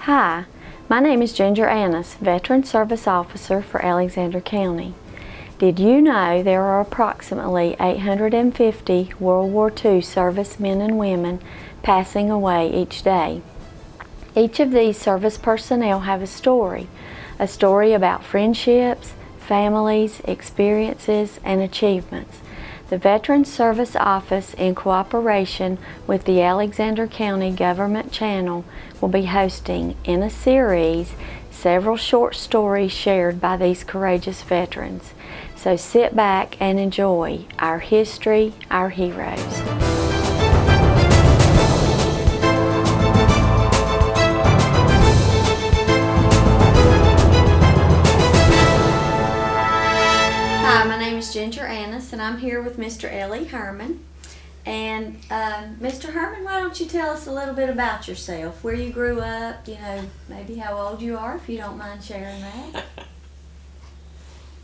Hi, my name is Ginger Annis, Veteran Service Officer for Alexander County. Did you know there are approximately 850 World War II servicemen and women passing away each day? Each of these service personnel have a story about friendships, families, experiences, and achievements. The Veterans Service Office, in cooperation with the Alexander County Government Channel, will be hosting, in a series, several short stories shared by these courageous veterans. So sit back and enjoy our history, our heroes. Hi, my name is Ginger Annis, and I'm here with Mr. Herman. And Mr. Herman, why don't you tell us a little bit about yourself, where you grew up, maybe how old you are, if you don't mind sharing that.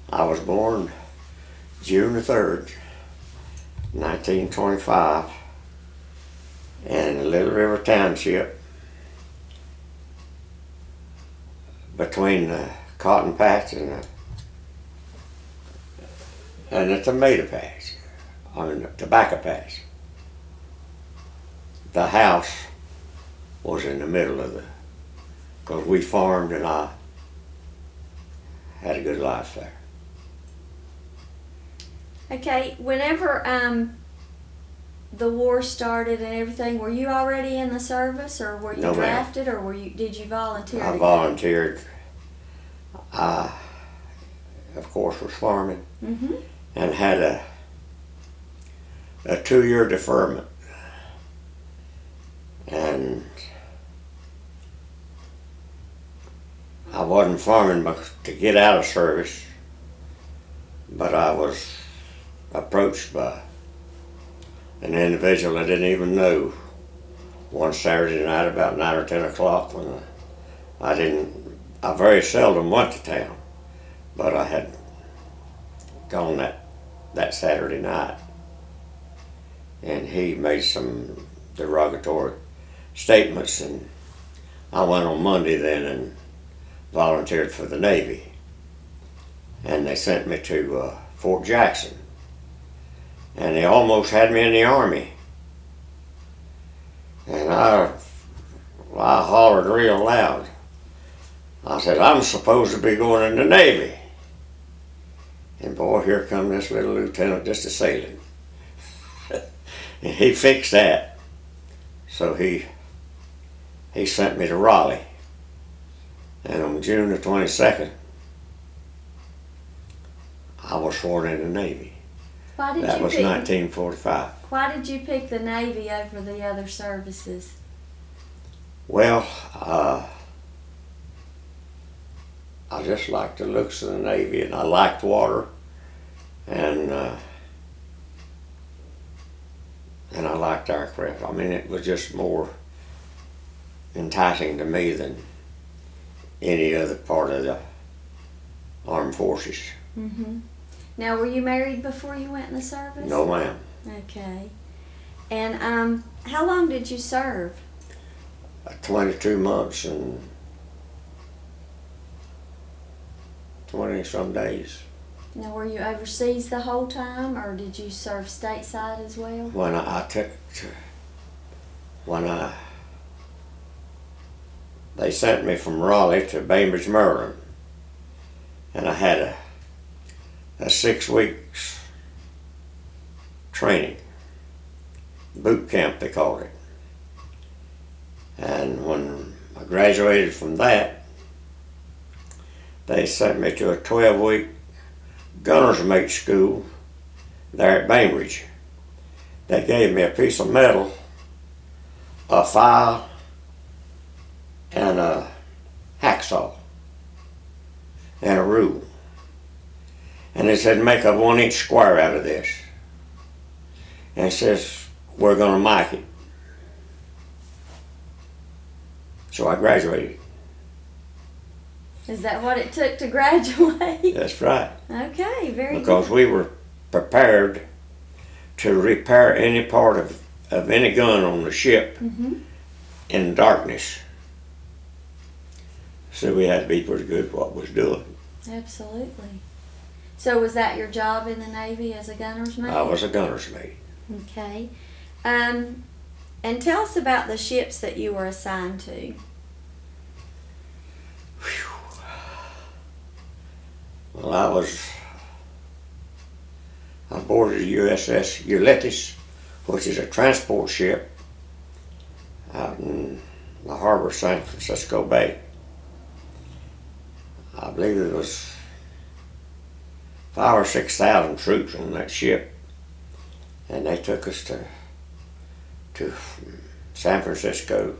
I was born June the 3rd, 1925, in Little River Township, between the cotton patch and the tomato patch, the tobacco patch. The house was in the middle of because we farmed and I had a good life there. Okay, whenever the war started and everything, were you already in the service, or were you drafted, or did you volunteer? I volunteered. I, of course, was farming. Mm-hmm. And had a 2-year deferment. And I wasn't farming to get out of service, but I was approached by an individual I didn't even know one Saturday night about 9 or 10 o'clock when I very seldom went to town, but I had gone that Saturday night, and he made some derogatory statements, and I went on Monday then and volunteered for the Navy, and they sent me to Fort Jackson, and they almost had me in the Army, and I hollered real loud. I said, I'm supposed to be going in the Navy. And boy, here come this little lieutenant just to sail him. And he fixed that. So he sent me to Raleigh. And on June the 22nd, I was sworn in the Navy. That was 1945. Why did you pick the Navy over the other services? Well, I just liked the looks of the Navy, and I liked water, and I liked aircraft. I mean, it was just more enticing to me than any other part of the armed forces. Mm-hmm. Now, were you married before you went in the service? No, ma'am. Okay. And how long did you serve? 22 months and 20-some days. Now, were you overseas the whole time, or did you serve stateside as well? They sent me from Raleigh to Bainbridge, Maryland, and I had a 6 weeks training, boot camp they called it. And when I graduated from that, they sent me to a 12-week gunner's mate school there at Bainbridge. They gave me a piece of metal, a file, and a hacksaw, and a rule. And they said, make a 1-inch square out of this. And it says, we're gonna mic it. So I graduated. Is that what it took to graduate? That's right. Okay, very good. Because we were prepared to repair any part of any gun on the ship in darkness. So we had to be pretty good at what we was doing. Absolutely. So was that your job in the Navy as a gunner's mate? I was a gunner's mate. Okay. And tell us about the ships that you were assigned to. Well, I was on board the USS Ulysses, which is a transport ship out in the harbor of San Francisco Bay. I believe there was 5,000 or 6,000 troops on that ship, and they took us to San Francisco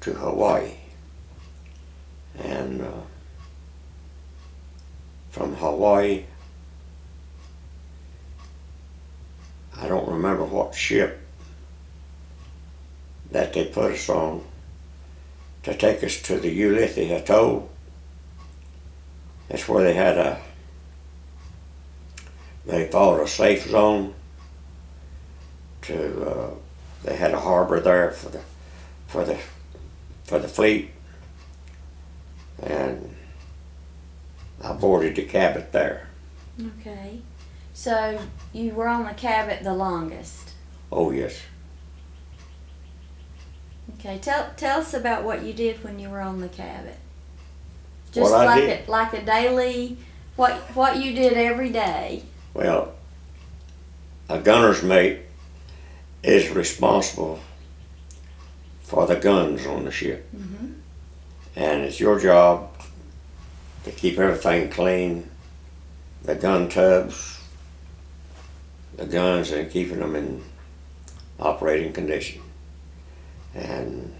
to Hawaii. And from Hawaii, I don't remember what ship that they put us on to take us to the Ulysses Atoll. That's where they had they called a safe zone. They had a harbor there for the fleet, and I boarded the Cabot there. Okay. So you were on the Cabot the longest. Oh yes. Okay. Tell us about what you did when you were on the Cabot. Just What I like did? like a daily, what you did every day. Well, a gunner's mate is responsible for the guns on the ship. Mm-hmm. And it's your job to keep everything clean, the gun tubs, the guns, and keeping them in operating condition. And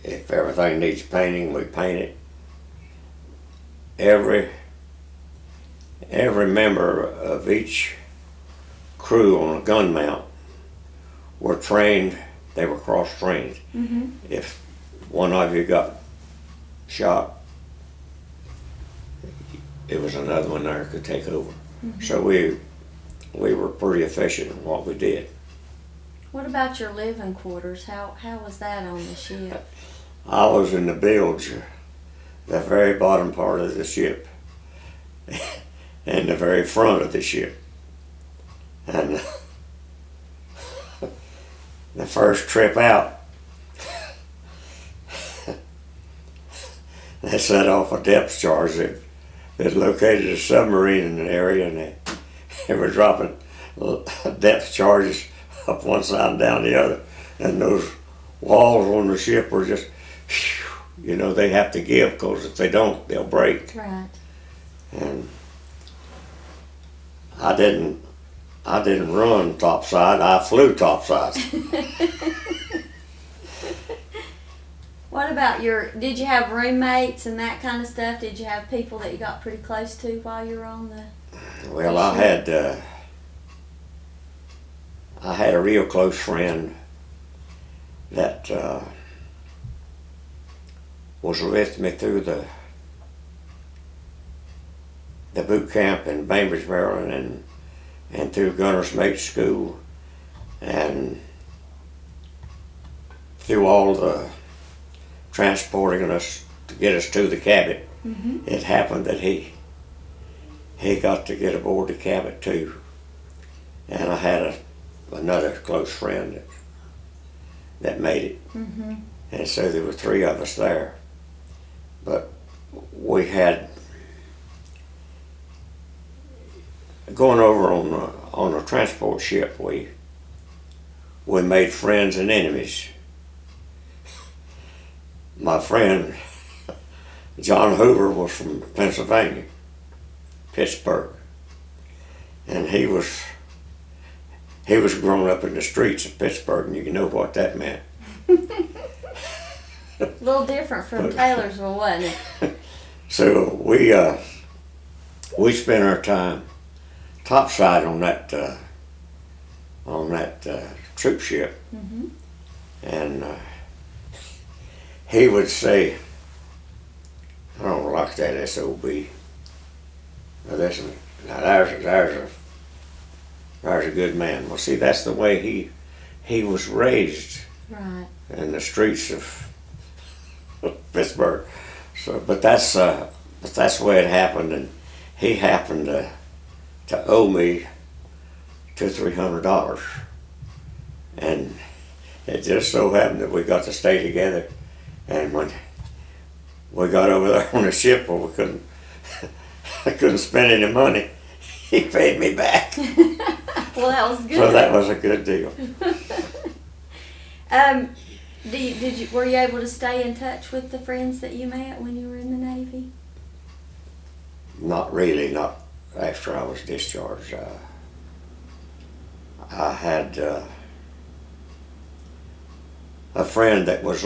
if everything needs painting, we paint it. Every member of each crew on a gun mount were trained, they were cross-trained. Mm-hmm. If one of you got shot, it was another one there could take over. Mm-hmm. So we were pretty efficient in what we did. What about your living quarters? How was that on the ship? I was in the bilge, the very bottom part of the ship, and the very front of the ship. And the first trip out, they set off a depth charge. They located a submarine in the area, and they were dropping depth charges up one side and down the other. And those walls on the ship were just, you know, they have to give, because if they don't, they'll break. Right. And I didn't run topside, I flew topside. What about did you have roommates and that kind of stuff? Did you have people that you got pretty close to while you were on the Well, I had a real close friend that was with me through the boot camp in Bainbridge, Maryland, and through Gunner's Mate School, and through all the transporting us to get us to the Cabot. Mm-hmm. It happened that he got to get aboard the Cabot too, and I had another close friend that made it. Mm-hmm. And so there were three of us there, but we had going over on a transport ship. We made friends and enemies. My friend John Hoover was from Pennsylvania, Pittsburgh, and he was grown up in the streets of Pittsburgh, and you know what that meant. A little different from Taylorsville, wasn't it? So we spent our time topside on that troop ship. Mm-hmm. And he would say, "I don't like that SOB. Now listen, now there's a good man." Well, see, that's the way he was raised. Right. In the streets of Pittsburgh. So, but that's the way it happened, and he happened to owe me $200-300, and it just so happened that we got to stay together. And when we got over there on the ship, where we couldn't I couldn't spend any money, he paid me back. Well, that was good. So that was a good deal. Were you able to stay in touch with the friends that you met when you were in the Navy? Not really, not after I was discharged. I had a friend that was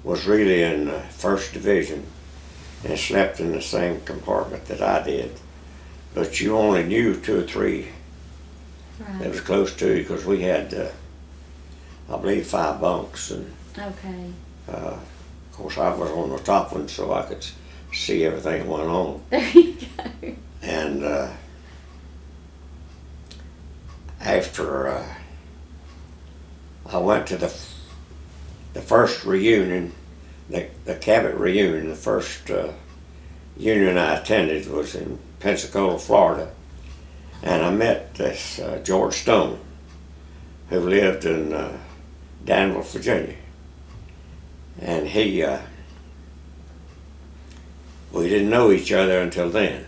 was really in the 1st Division and slept in the same compartment that I did. But you only knew 2 or 3 that was close to you, because we had, I believe, 5 bunks. And Okay. of course, I was on the top one, so I could see everything that went on. There you go. And after I went to the first reunion, the Cabot reunion, the first union I attended was in Pensacola, Florida, and I met this George Stone, who lived in Danville, Virginia, and we didn't know each other until then,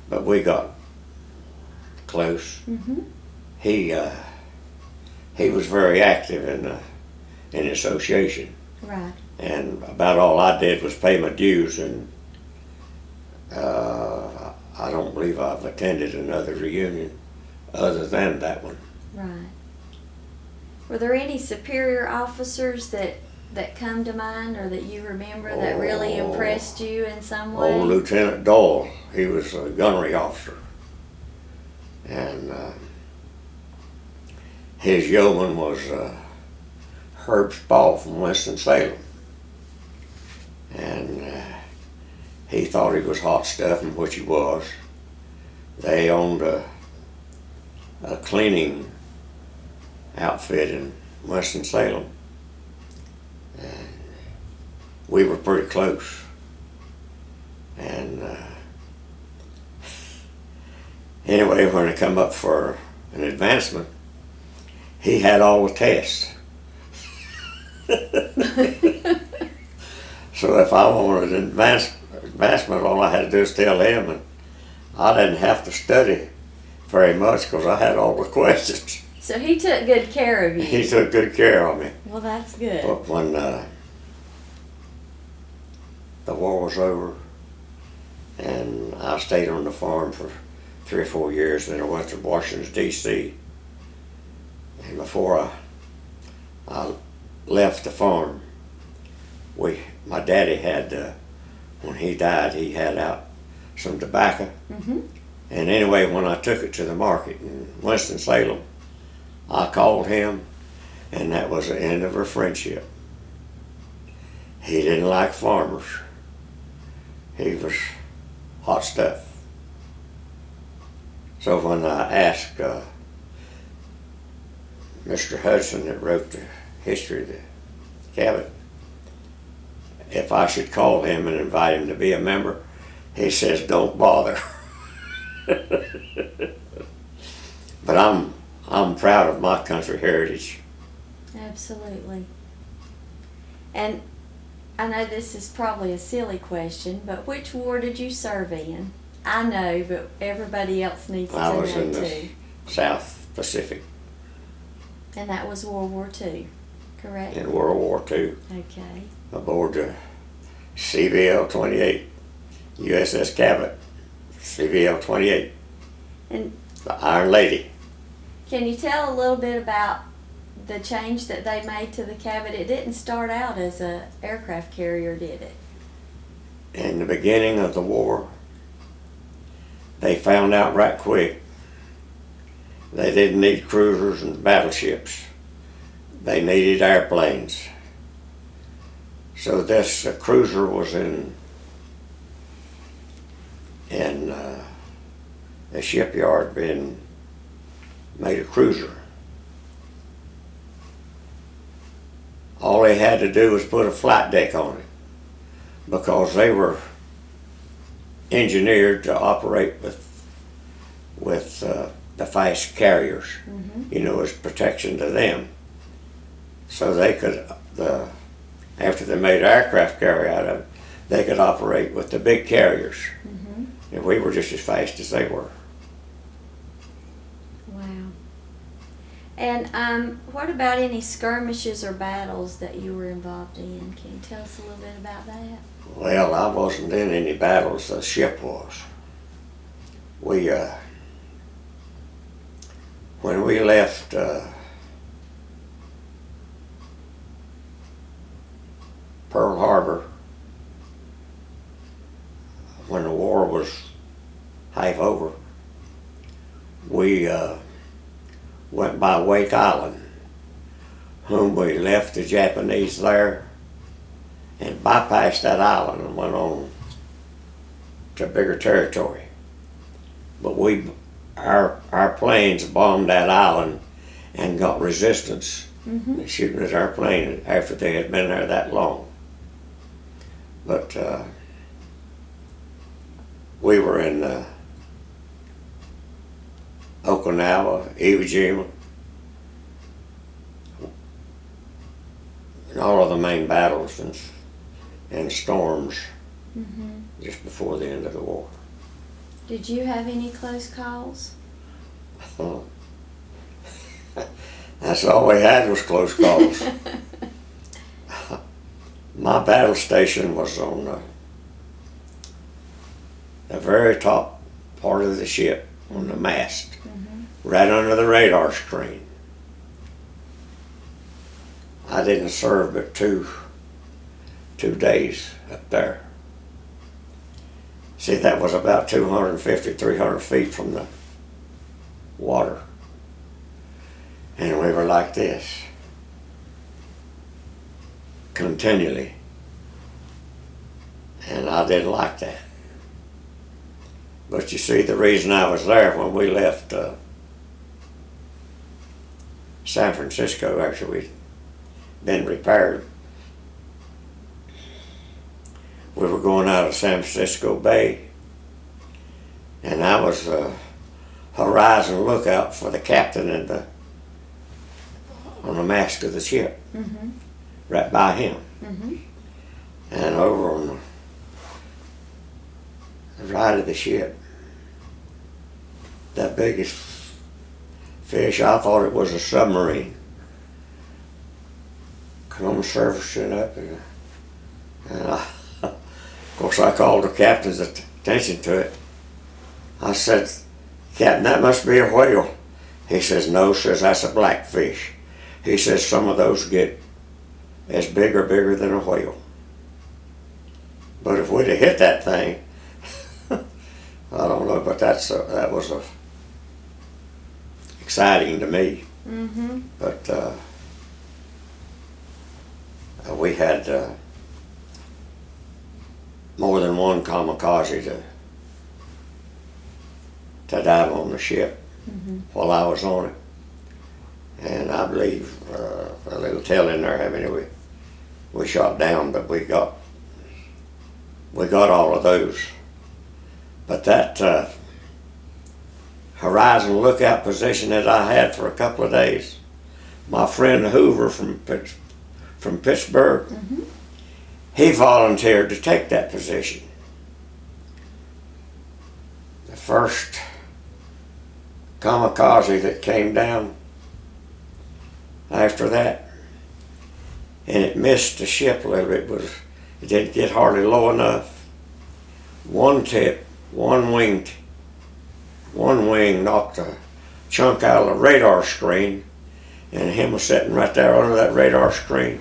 but we got close. He was very active in the association. Right. And about all I did was pay my dues, and I don't believe I've attended another reunion other than that one. Right. Were there any superior officers that come to mind, or that you remember, that really impressed you in some way? Old Lieutenant Doyle, he was a gunnery officer, and his yeoman was Herb Spall from Winston-Salem, and he thought he was hot stuff, and which he was. They owned a cleaning outfit in Winston-Salem, and we were pretty close. And anyway, when it come up for an advancement, he had all the tests. So if I wanted an advancement, all I had to do was tell him, and I didn't have to study very much because I had all the questions. So he took good care of you. He took good care of me. Well, that's good. But when the war was over, and I stayed on the farm for 3 or 4 years, then I went to Washington, D.C. And before I left the farm, my daddy had, when he died, he had out some tobacco. And anyway, when I took it to the market in Winston-Salem, I called him, and that was the end of our friendship. He didn't like farmers. He was hot stuff. So when I asked Mr. Hudson, that wrote the history of the Cabot, if I should call him and invite him to be a member, he says, don't bother. But I'm proud of my country heritage. Absolutely. And I know this is probably a silly question, but which war did you serve in? I know, but everybody else needs to know too. I was in the South Pacific. And that was World War II, correct? In World War II. Okay. Aboard the CVL-28, USS Cabot, CVL-28, And the Iron Lady. can you tell a little bit about the change that they made to the Cabot? It didn't start out as an aircraft carrier, did it? In the beginning of the war, they found out right quick they didn't need cruisers and battleships. They needed airplanes. So this cruiser was in the shipyard being made a cruiser. all they had to do was put a flight deck on it, because they were engineered to operate with the fast carriers, you know, as protection to them. So they could, after they made aircraft carrier out of it, they could operate with the big carriers. And we were just as fast as they were. Wow. And what about any skirmishes or battles that you were involved in? Can you tell us a little bit about that? Well, I wasn't in any battles, the ship was. When we left Pearl Harbor, when the war was half over, we went by Wake Island, whom we left the Japanese there and bypassed that island and went on to bigger territory. But our planes bombed that island and got resistance shooting at our plane after they had been there that long. But we were in Okinawa, Iwo Jima, and all of the main battles and storms just before the end of the war. Did you have any close calls? That's all we had was close calls. My battle station was on the very top part of the ship, on the mast, right under the radar screen. I didn't serve but two days up there. See, that was about 250, 300 feet from the water. And we were like this, continually. And I didn't like that. But you see, the reason I was there when we left San Francisco after we'd been repaired, we were going out of San Francisco Bay, and I was horizon lookout for the captain on the mast of the ship, right by him. And over on the right of the ship, that biggest fish, I thought it was a submarine, come surfacing up, and of course I called the captain's attention to it. I said, "Captain, that must be a whale." He says, "No," says, "that's a blackfish." He says, "Some of those get as big or bigger than a whale. But if we'd have hit that thing," I don't know, but that was exciting to me. But we had more than one kamikaze to dive on the ship while I was on it. And I believe a little tell in there how many we shot down, but we got all of those. But that horizon lookout position that I had for a couple of days, my friend Hoover from Pittsburgh, he volunteered to take that position. The first kamikaze that came down after that, and it missed the ship a little bit, it didn't get hardly low enough. One wing knocked a chunk out of the radar screen, and him was sitting right there under that radar screen,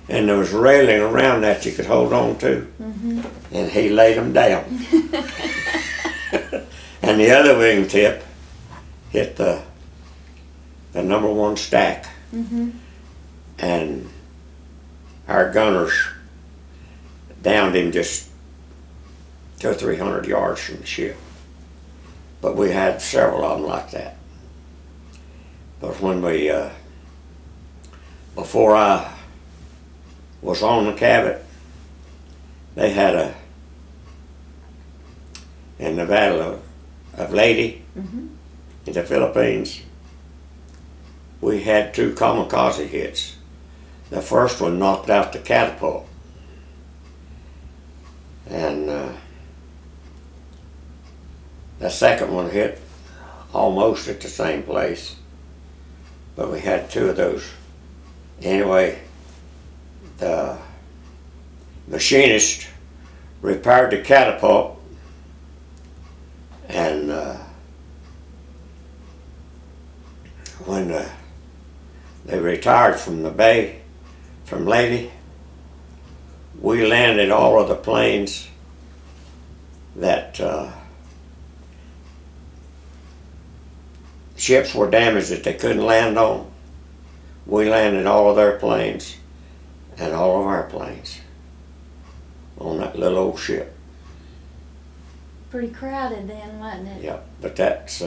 and there was railing around that you could hold on to, and he laid them down. And the other wingtip hit the number one stack, and our gunners downed him just 200 or 300 yards from the ship. But we had several of them like that. But when we, before I was on the Cabot. They had in the Battle of Leyte in the Philippines, we had 2 kamikaze hits. The first one knocked out the catapult. And the second one hit almost at the same place. But we had 2 of those. Anyway, the machinist repaired the catapult, and when they retired from the bay, from Leyte, we landed all of the planes that ships were damaged that they couldn't land on. We landed all of their planes and all of our planes on that little old ship. Pretty crowded then, wasn't it? Yep, but that's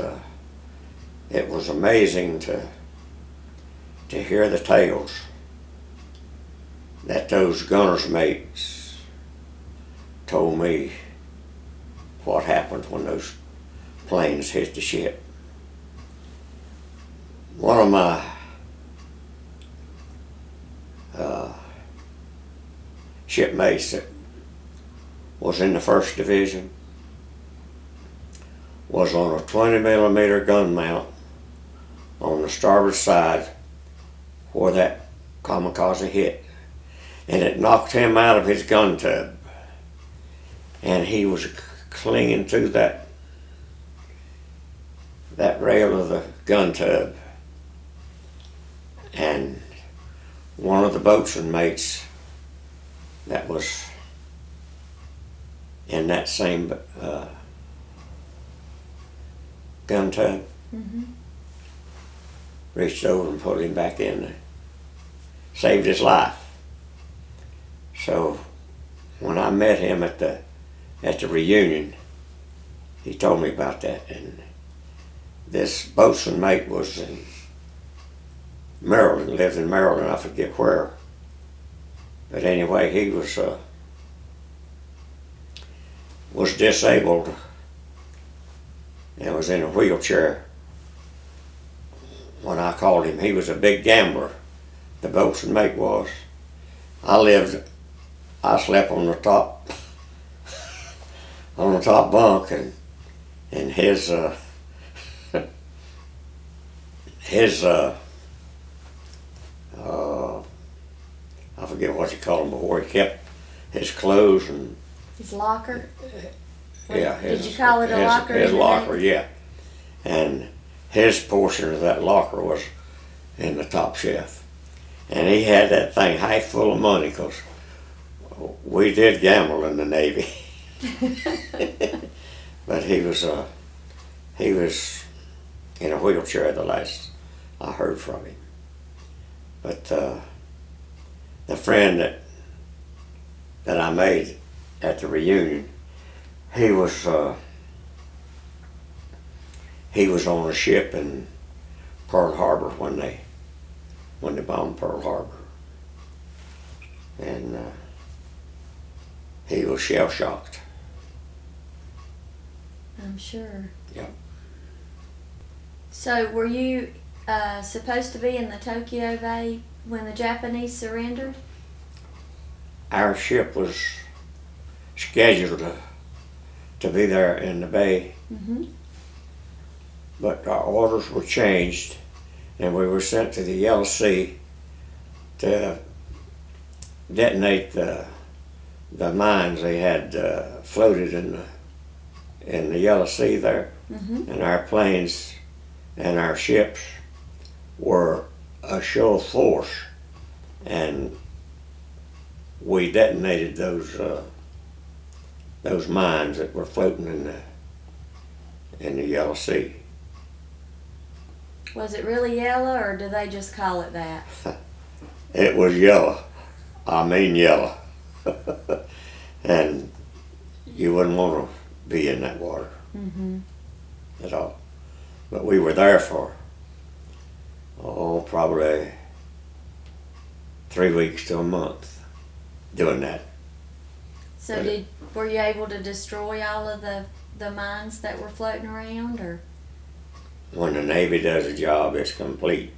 it was amazing to hear the tales that those gunners' mates told me what happened when those planes hit the ship. One of my shipmates that was in the 1st Division was on a 20mm gun mount on the starboard side where that kamikaze hit, and it knocked him out of his gun tub, and he was clinging to that rail of the gun tub, and one of the boatswain mates that was in that same gun tub reached over and pulled him back in there, saved his life. So when I met him at the reunion, he told me about that. And this boatswain mate was in Maryland, lived in Maryland, I forget where. But anyway, he was disabled and was in a wheelchair when I called him. He was a big gambler, the boatswain mate was. I slept on the top bunk, and his I forget what you call him, but where he kept his clothes and his locker. Yeah, did you call it a locker? His locker, yeah. And his portion of that locker was in the top shelf, and he had that thing half full of money because we did gamble in the Navy. But he was in a wheelchair the last I heard from him. But the friend that I made at the reunion, he was on a ship in Pearl Harbor when they bombed Pearl Harbor, and he was shell shocked. I'm sure. Yep. So were you supposed to be in the Tokyo Bay when the Japanese surrendered? Our ship was scheduled to be there in the bay, but our orders were changed, and we were sent to the Yellow Sea to detonate the mines they had floated in the Yellow Sea there, and our planes and our ships were a show of force, and we detonated those mines that were floating in the Yellow Sea. Was it really yellow, or do they just call it that? It was yellow. I mean yellow. And you wouldn't want to be in that water at all. But we were there for, probably 3 weeks to a month. doing that. So were you able to destroy all of the mines that were floating around, or? When the Navy does a job, it's complete.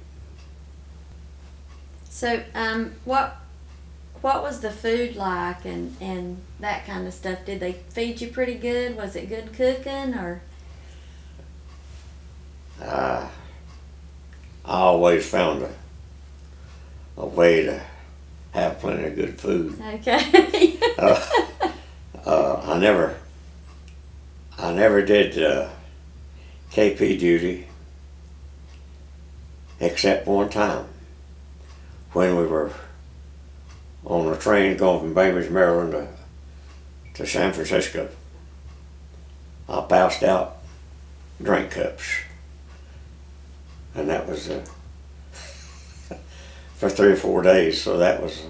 So what was the food like and that kind of stuff? Did they feed you pretty good? Was it good cooking, or? I always found a way to have plenty of good food. Okay. I never did KP duty except one time when we were on a train going from Bainbridge, Maryland to San Francisco. I passed out drink cups, and that was for 3 or 4 days. So that was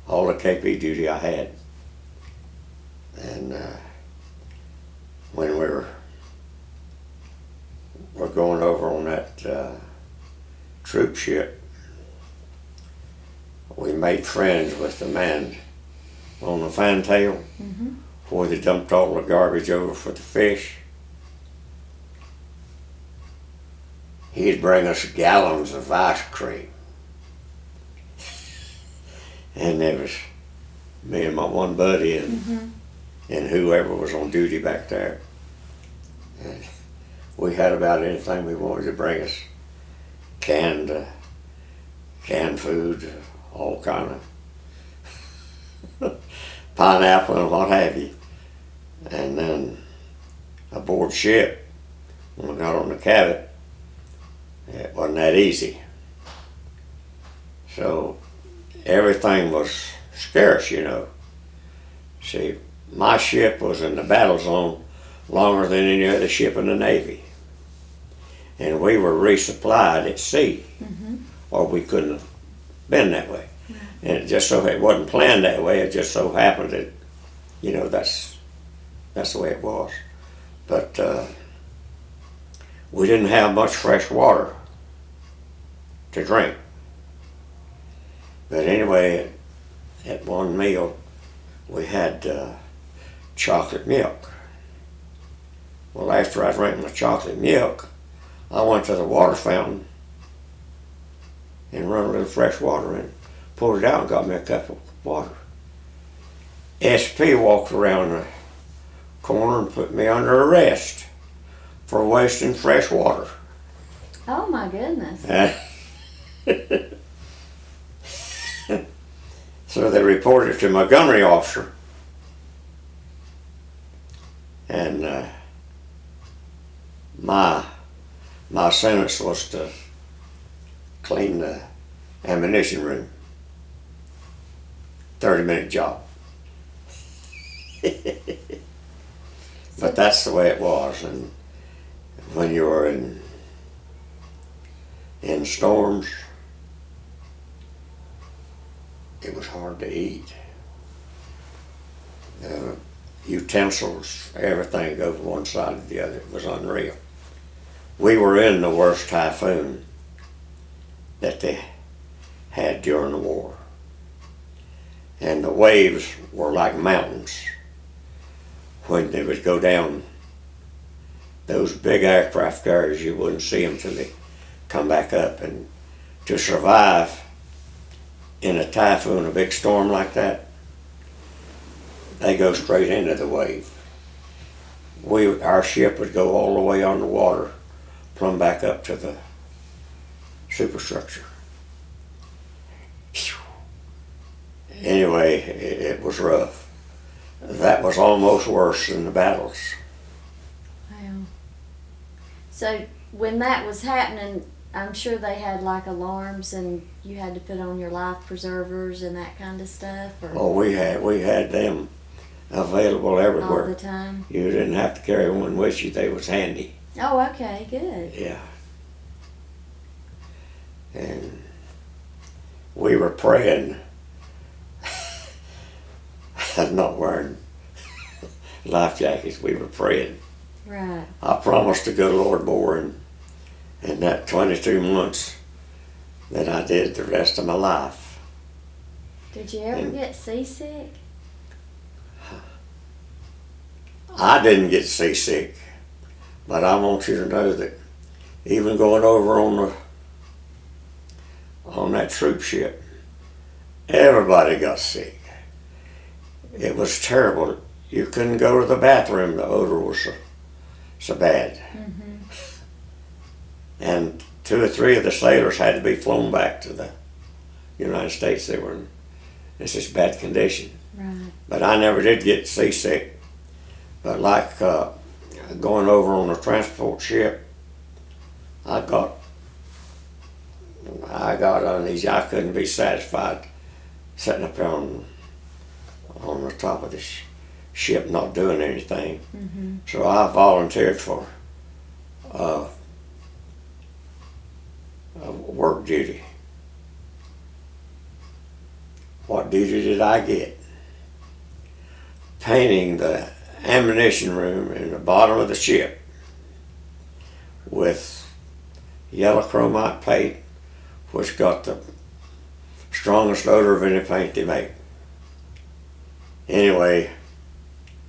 all the KP duty I had. And when we were going over on that troop ship, we made friends with the man on the fantail, where they dumped all the garbage over for the fish. He'd bring us gallons of ice cream. And there was me and my one buddy and whoever was on duty back there. And we had about anything we wanted to bring us. Canned food, all kind of pineapple and what have you. And then aboard ship, when we got on the cabin, it wasn't that easy. So everything was scarce, you know. See, my ship was in the battle zone longer than any other ship in the Navy. And we were resupplied at sea, or we couldn't have been that way. And it just so, it wasn't planned that way, it just so happened that, you know, that's the way it was. But we didn't have much fresh water to drink. But anyway, at one meal, we had chocolate milk. Well, after I drank my chocolate milk, I went to the water fountain and run a little fresh water in, pulled it out and got me a cup of water. SP walked around the corner and put me under arrest for wasting fresh water. Oh my goodness. So they reported it to my gunnery officer, and my sentence was to clean the ammunition room. 30-minute job. But that's the way it was. And when you were in storms, it was hard to eat. Utensils, everything go from one side to the other. It was unreal. We were in the worst typhoon that they had during the war. And the waves were like mountains. When they would go down those big aircraft carriers, you wouldn't see them till they come back up. And to survive in a typhoon, a big storm like that, they go straight into the wave. Our ship would go all the way underwater, plumb back up to the superstructure. Anyway, it was rough. That was almost worse than the battles. Wow. So when that was happening, I'm sure they had like alarms and you had to put on your life preservers and that kind of stuff? Or? Oh, we had them available everywhere. All the time? You didn't have to carry one with you. They was handy. Oh, okay, good. Yeah. And we were praying. I'm not wearing life jackets. We were praying. Right. I promised to go to Lord Moore in that 22 months that I did the rest of my life. Did you ever get seasick? I didn't get seasick, but I want you to know that even going over on that troop ship, everybody got sick. It was terrible. You couldn't go to the bathroom. The odor was so bad. Mm-hmm. And 2 or 3 of the sailors had to be flown back to the United States. They were in such bad condition. Right. But I never did get seasick. But like going over on a transport ship, I got uneasy. I couldn't be satisfied sitting up there on the top of this ship not doing anything. Mm-hmm. So I volunteered for work duty. What duty did I get? Painting the ammunition room in the bottom of the ship with yellow chromite paint, which got the strongest odor of any paint they make. Anyway,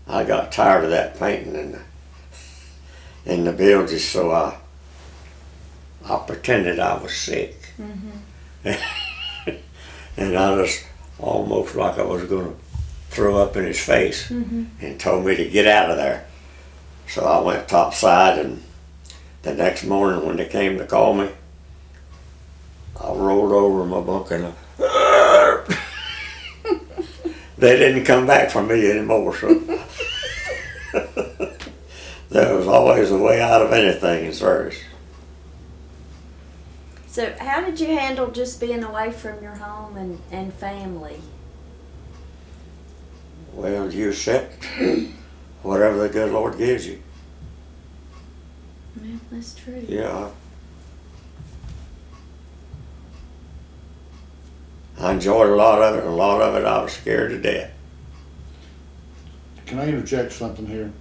I got tired of that painting in the buildings, so I pretended I was sick. Mm-hmm. And I was almost like I was going to throw up in his face, Mm-hmm. and told me to get out of there. So I went topside, and the next morning when they came to call me, I rolled over in my bunk and they didn't come back for me anymore. So there was always a way out of anything in service. So how did you handle just being away from your home and family? Well, you accept whatever the good Lord gives you. Yeah, that's true. Yeah. I enjoyed a lot of it, and a lot of it I was scared to death. Can I interject something here?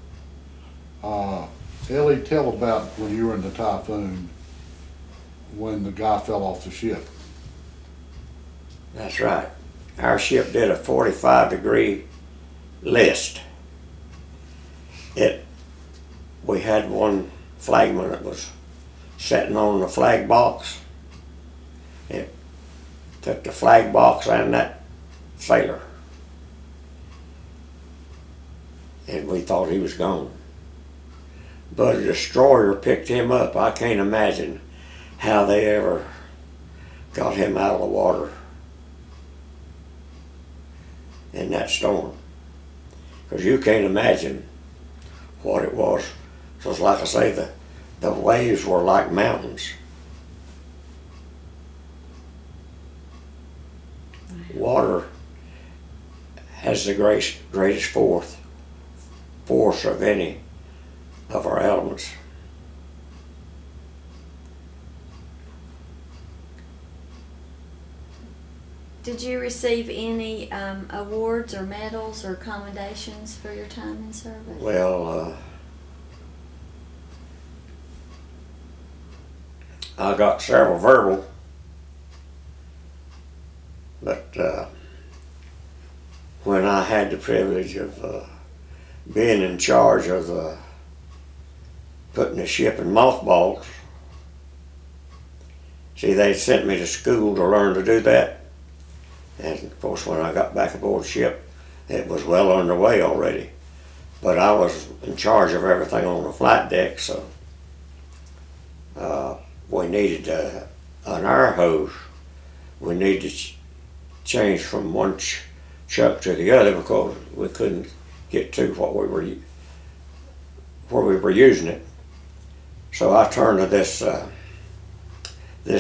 Ellie, tell about when you were in the typhoon, when the guy fell off the ship. That's right. Our ship did a 45-degree list. We had one flagman that was sitting on the flag box. It took the flag box and that sailor, and we thought he was gone. But a destroyer picked him up. I can't imagine how they ever got him out of the water in that storm, because you can't imagine what it was. So it's like I say, the waves were like mountains. Water has the greatest force of any of our elements. Did you receive any awards or medals or commendations for your time in service? Well, I got several verbal, but when I had the privilege of being in charge of putting the ship in mothballs, see, they sent me to school to learn to do that. And of course, when I got back aboard ship, it was well underway already. But I was in charge of everything on the flight deck, so we needed an air hose. We needed to change from one chuck to the other because we couldn't get to where we were using it. So I turned to this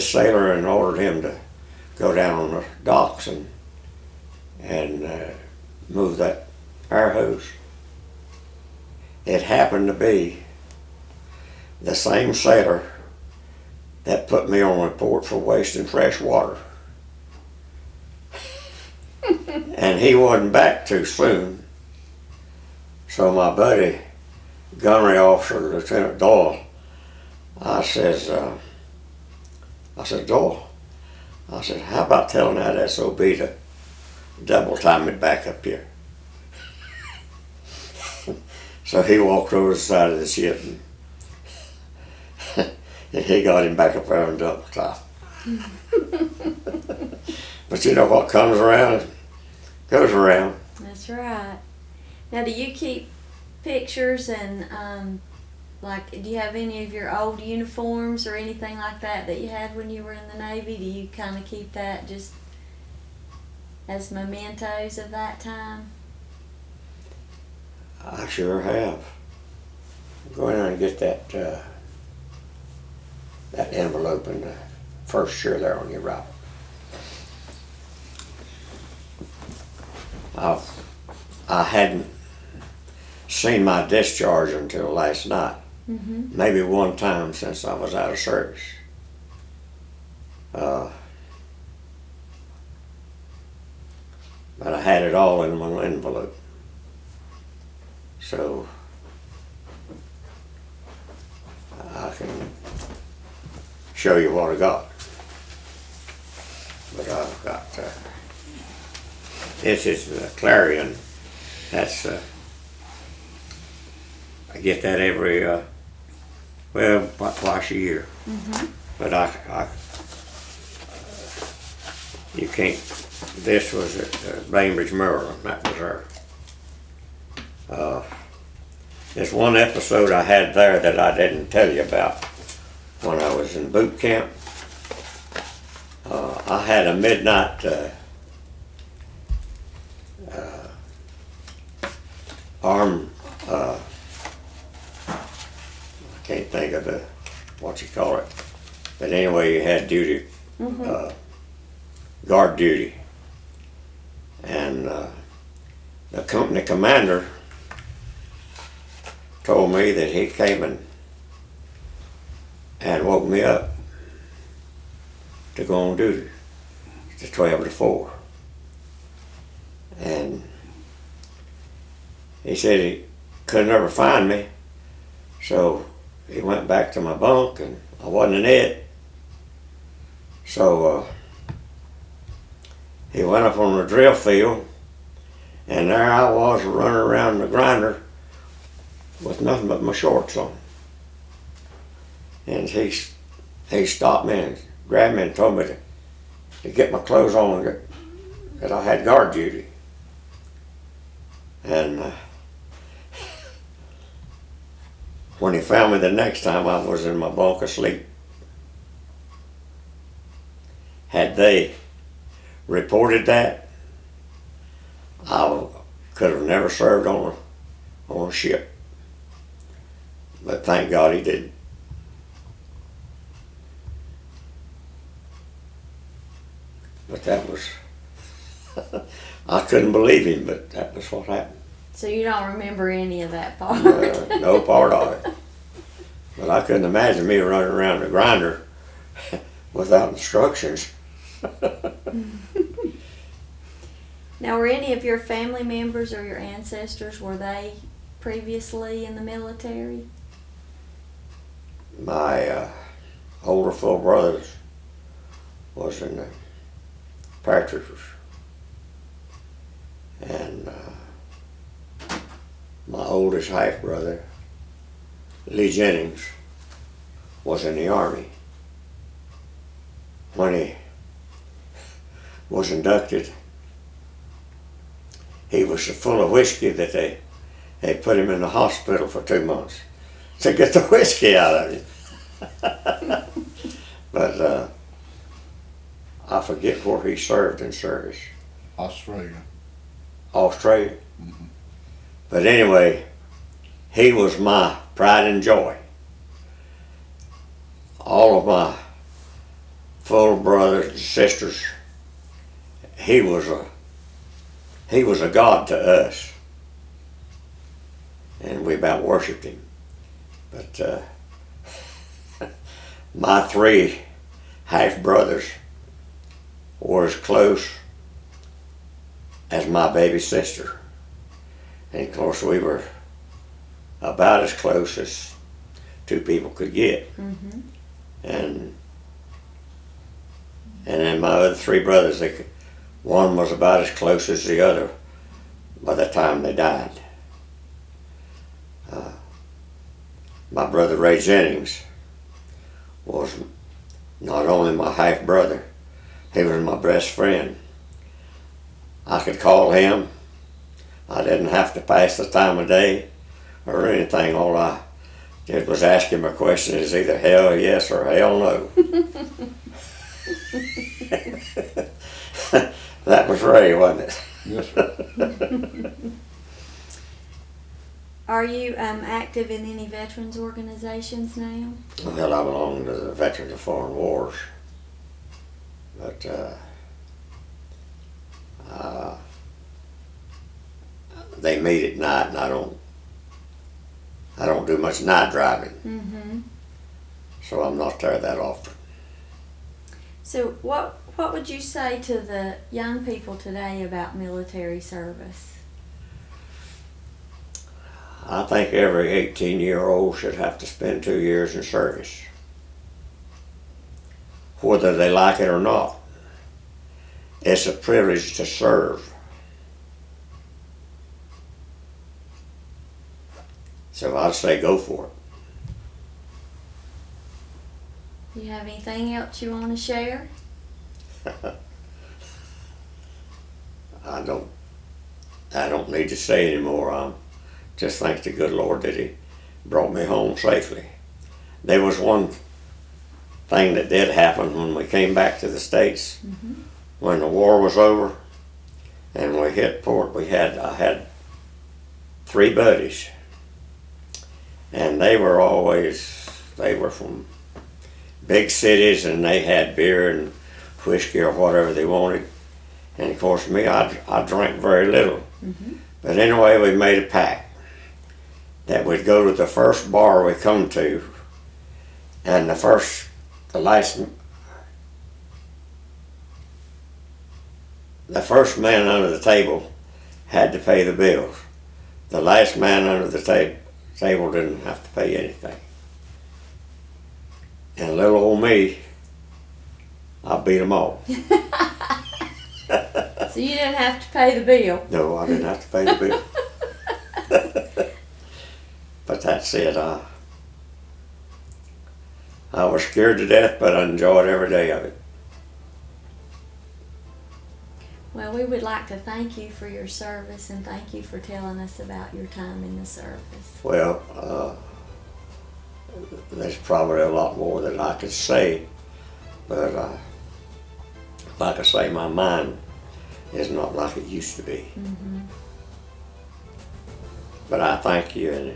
sailor and ordered him to go down on the docks and move that air hose. It happened to be the same sailor that put me on report for wasting fresh water. And he wasn't back too soon. So my buddy, gunnery officer, Lieutenant Doyle, I said, Doyle, how about telling that SOB to double time it back up here. So he walked over the side of the ship and, and he got him back up there on double time. But you know what comes around goes around. That's right. Now, do you keep pictures and like, do you have any of your old uniforms or anything like that that you had when you were in the Navy? Do you kind of keep that just as mementos of that time? I sure have. Go in there and get that that envelope in the first chair there on your right. I hadn't seen my discharge until last night. Mm-hmm. Maybe one time since I was out of service. But I had it all in one envelope. So I can show you what I got. But I've got, this is the Clarion. That's, I get that every, well, twice a year. Mm-hmm. But you can't, this was at Bainbridge, Maryland, that was her. There's one episode I had there that I didn't tell you about when I was in boot camp. I had a midnight arm, I can't think of the, what you call it. But anyway, you had duty, Mm-hmm. Guard duty. And the company commander told me that he came and woke me up to go on duty. It's 12 to 4. And he said he could never find me, so he went back to my bunk and I wasn't in it. So he went up on the drill field and there I was running around the grinder with nothing but my shorts on. And he stopped me and grabbed me and told me to get my clothes on, that I had guard duty. And when he found me the next time, I was in my bunk asleep. Had they reported that, I could have never served on a ship. But thank God he didn't. But that was, I couldn't believe him, but that was what happened. So you don't remember any of that part? No part of it. But I couldn't imagine me running around the grinder without instructions. Now, were any of your family members or your ancestors, were they previously in the military? My older full brothers was in the paratroopers. And my oldest half brother, Lee Jennings, was in the Army. When he was inducted, he was so full of whiskey that they put him in the hospital for 2 months to get the whiskey out of him. But I forget where he served in service. Australia. Australia. Mm-hmm. But anyway, he was my pride and joy. All of my full brothers and sisters, he was a god to us, and we about worshipped him. But my 3 half brothers were as close as my baby sister. And of course we were about as close as 2 people could get. Mm-hmm. And then my other 3 brothers, One was about as close as the other by the time they died. My brother Ray Jennings was not only my half brother, he was my best friend. I could call him. I didn't have to pass the time of day or anything. All I did was ask him a question. It's either hell yes or hell no. That was Ray, wasn't it? Yes, sir. Are you active in any veterans organizations now? Well, I belong to the Veterans of Foreign Wars, but they meet at night, and I don't do much night driving, so I'm not there that often. So what would you say to the young people today about military service? I think every 18-year-old should have to spend 2 years in service, whether they like it or not. It's a privilege to serve. So I'd say go for it. Do you have anything else you want to share? I don't need to say anymore. I'm just thank the good Lord that He brought me home safely. There was one thing that did happen when we came back to the States. When the war was over and we hit port, I had 3 buddies, and they were from big cities, and they had beer and whiskey or whatever they wanted. And of course me, I drank very little. But anyway, we made a pact that we'd go to the first bar we come to, and the first man under the table had to pay the bills. The last man under the table didn't have to pay anything. And little old me, I beat them all. So you didn't have to pay the bill? No, I didn't have to pay the bill. But that's it. I was scared to death, but I enjoyed every day of it. Well, we would like to thank you for your service and thank you for telling us about your time in the service. Well, there's probably a lot more that I could say, but like I say, my mind is not like it used to be. But I thank you, and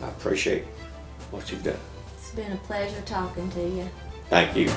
I appreciate what you've done. It's been a pleasure talking to you. Thank you.